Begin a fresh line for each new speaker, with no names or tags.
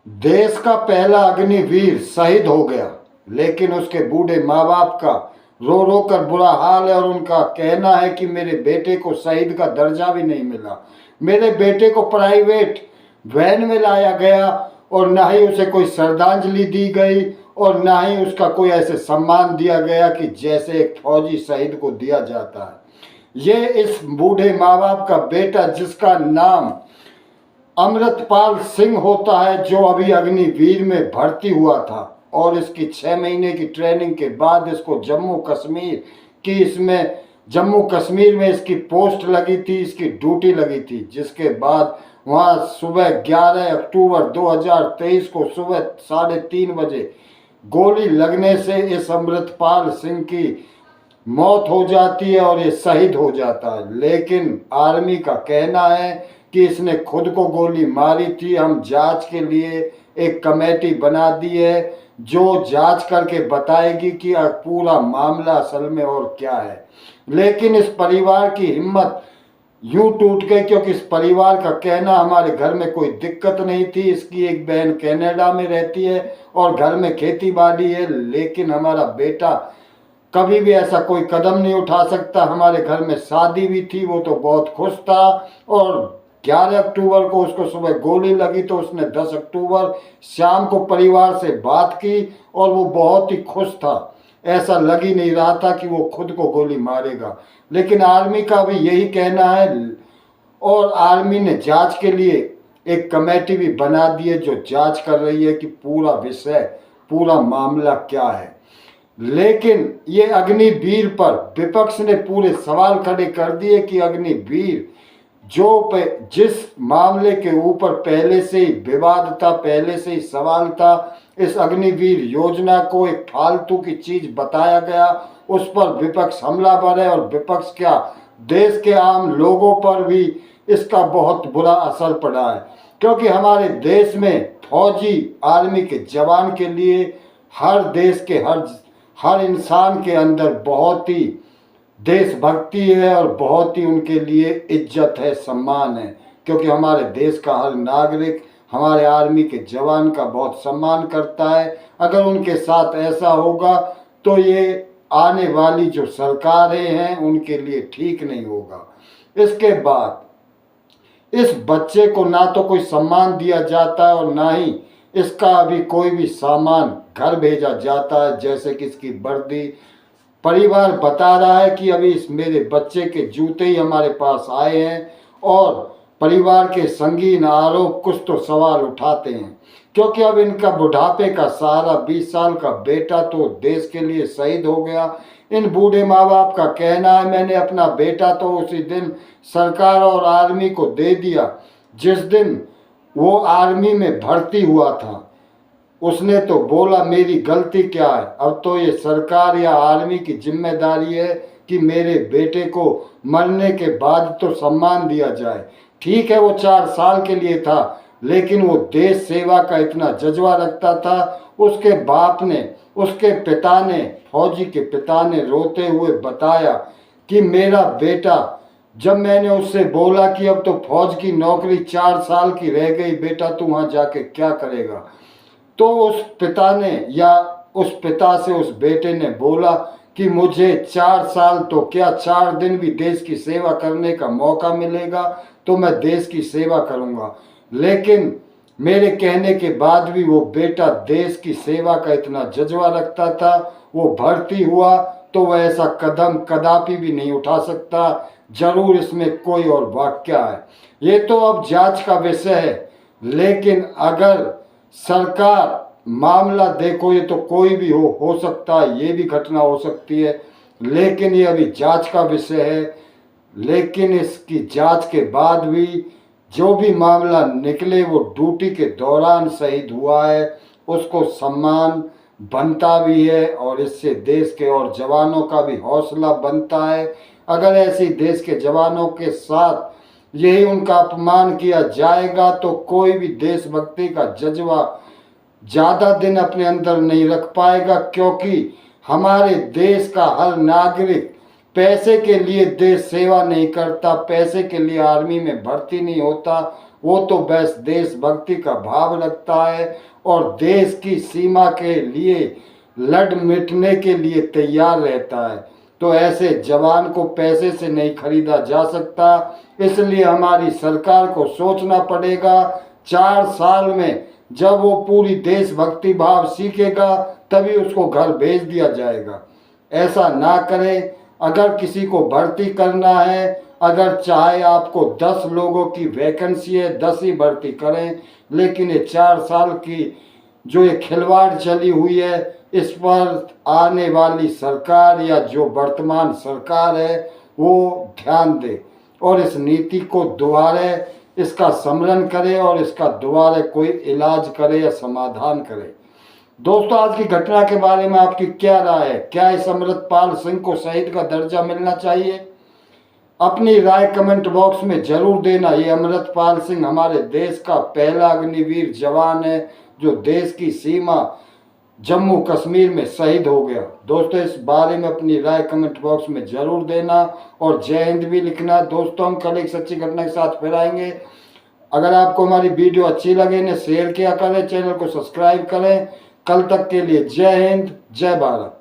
देश का पहला अग्निवीर शहीद हो गया, लेकिन उसके बूढ़े माँ बाप का रो रो कर बुरा हाल है और उनका कहना है कि मेरे बेटे को शहीद का दर्जा भी नहीं मिला। मेरे बेटे को प्राइवेट वैन में लाया गया और ना ही उसे कोई श्रद्धांजलि दी गई और ना ही उसका कोई ऐसे सम्मान दिया गया कि जैसे एक फौजी शहीद को दिया जाता है। ये इस बूढ़े माँ बाप का बेटा, जिसका नाम अमृतपाल सिंह होता है, जो अभी अग्निवीर में भर्ती हुआ था और इसकी 6 महीने की ट्रेनिंग के बाद इसको जम्मू कश्मीर में इसकी पोस्ट लगी थी, इसकी ड्यूटी लगी थी, जिसके बाद वहाँ सुबह 11 अक्टूबर 2023 को सुबह 3:30 बजे गोली लगने से इस अमृतपाल सिंह की मौत हो जाती है और ये शहीद हो जाता है। लेकिन आर्मी का कहना है कि इसने खुद को गोली मारी थी। हम जांच के लिए एक कमेटी बना दी है जो जांच करके बताएगी कि पूरा मामला असल में और क्या है। लेकिन इस परिवार की हिम्मत यूं टूट गई क्योंकि इस परिवार का कहना, हमारे घर में कोई दिक्कत नहीं थी, इसकी एक बहन कनाडा में रहती है और घर में खेती बाड़ी है, लेकिन हमारा बेटा कभी भी ऐसा कोई कदम नहीं उठा सकता। हमारे घर में शादी भी थी, वो तो बहुत खुश था और 11 अक्टूबर को उसको सुबह गोली लगी तो उसने 10 अक्टूबर शाम को परिवार से बात की और वो बहुत ही खुश था। ऐसा लग ही नहीं रहा था कि वो खुद को गोली मारेगा। लेकिन आर्मी का भी यही कहना है और आर्मी ने जांच के लिए एक कमेटी भी बना दी है जो जांच कर रही है कि पूरा विषय, पूरा मामला क्या है। लेकिन ये अग्निवीर पर विपक्ष ने पूरे सवाल खड़े कर दिए कि अग्निवीर जिस मामले के ऊपर पहले से ही विवाद था, पहले से ही सवाल था, इस अग्निवीर योजना को एक फालतू की चीज बताया गया, उस पर विपक्ष हमलावर है। और विपक्ष क्या, देश के आम लोगों पर भी इसका बहुत बुरा असर पड़ा है, क्योंकि हमारे देश में फौजी, आर्मी के जवान के लिए हर देश के हर इंसान के अंदर बहुत ही देशभक्ति है और बहुत ही उनके लिए इज्जत है, सम्मान है, क्योंकि हमारे देश का हर नागरिक हमारे आर्मी के जवान का बहुत सम्मान करता है। अगर उनके साथ ऐसा होगा तो ये आने वाली जो सरकारें हैं उनके लिए ठीक नहीं होगा। इसके बाद इस बच्चे को ना तो कोई सम्मान दिया जाता है और ना ही इसका अभी कोई भी सामान घर भेजा जाता है, जैसे कि इसकी वर्दी। परिवार बता रहा है कि अभी इस मेरे बच्चे के जूते ही हमारे पास आए हैं और परिवार के संगीन आरोप कुछ तो सवाल उठाते हैं, क्योंकि अब इनका बुढ़ापे का सहारा 20 साल का बेटा तो देश के लिए शहीद हो गया। इन बूढ़े माँ बाप का कहना है, मैंने अपना बेटा तो उसी दिन सरकार और आर्मी को दे दिया जिस दिन वो आर्मी में भर्ती हुआ था। उसने तो बोला मेरी गलती क्या है, अब तो ये सरकार या आर्मी की जिम्मेदारी है कि मेरे बेटे को मरने के बाद तो सम्मान दिया जाए। ठीक है, वो 4 साल के लिए था, लेकिन वो देश सेवा का इतना जज्बा रखता था। उसके बाप ने, उसके पिता ने, फौजी के पिता ने रोते हुए बताया कि मेरा बेटा, जब मैंने उससे बोला कि अब तो फौज की नौकरी 4 साल की रह गई, बेटा तू वहाँ जाके क्या करेगा, तो उस पिता से उस बेटे ने बोला कि मुझे 4 साल तो क्या, 4 दिन भी देश की सेवा करने का मौका मिलेगा तो मैं देश की सेवा करूंगा। लेकिन मेरे कहने के बाद भी वो बेटा देश की सेवा का इतना जज्बा रखता था। वो भर्ती हुआ तो वह ऐसा कदम कदापि भी नहीं उठा सकता। जरूर इसमें कोई और वाक्य है। ये तो अब जांच का विषय है, लेकिन अगर सरकार मामला देखो, ये तो कोई भी हो सकता है, ये भी घटना हो सकती है, लेकिन ये अभी जांच का विषय है। लेकिन इसकी जांच के बाद भी जो भी मामला निकले, वो ड्यूटी के दौरान शहीद हुआ है, उसको सम्मान बनता भी है और इससे देश के और जवानों का भी हौसला बनता है। अगर ऐसी देश के जवानों के साथ यही उनका अपमान किया जाएगा तो कोई भी देशभक्ति का जज्बा ज़्यादा दिन अपने अंदर नहीं रख पाएगा, क्योंकि हमारे देश का हर नागरिक पैसे के लिए देश सेवा नहीं करता, पैसे के लिए आर्मी में भर्ती नहीं होता वो तो बस देशभक्ति का भाव रखता है और देश की सीमा के लिए लड़ मिटने के लिए तैयार रहता है। तो ऐसे जवान को पैसे से नहीं खरीदा जा सकता, इसलिए हमारी सरकार को सोचना पड़ेगा 4 साल में जब वो पूरी देशभक्ति भाव सीखेगा तभी उसको घर भेज दिया जाएगा। ऐसा ना करें। अगर किसी को भर्ती करना है, अगर चाहे आपको 10 लोगों की वैकेंसी है 10 ही भर्ती करें, लेकिन ये 4 साल की जो ये खिलवाड़ चली हुई है इस पर आने वाली सरकार या जो वर्तमान सरकार है वो ध्यान दे और इस नीति को दोबारा इसका सम्मेलन करे और इसका दोबारा कोई इलाज करे या समाधान करे। दोस्तों, आज की घटना के बारे में आपकी क्या राय है? क्या इस अमृतपाल सिंह को शहीद का दर्जा मिलना चाहिए? अपनी राय कमेंट बॉक्स में जरूर देना। ये अमृतपाल सिंह हमारे देश का पहला अग्निवीर जवान है जो देश की सीमा जम्मू कश्मीर में शहीद हो गया। दोस्तों, इस बारे में अपनी राय कमेंट बॉक्स में जरूर देना और जय हिंद भी लिखना। दोस्तों, हम कल एक सच्ची घटना के साथ फिर आएंगे। अगर आपको हमारी वीडियो अच्छी लगे ने शेयर किया करें, चैनल को सब्सक्राइब करें। कल तक के लिए जय हिंद, जय भारत।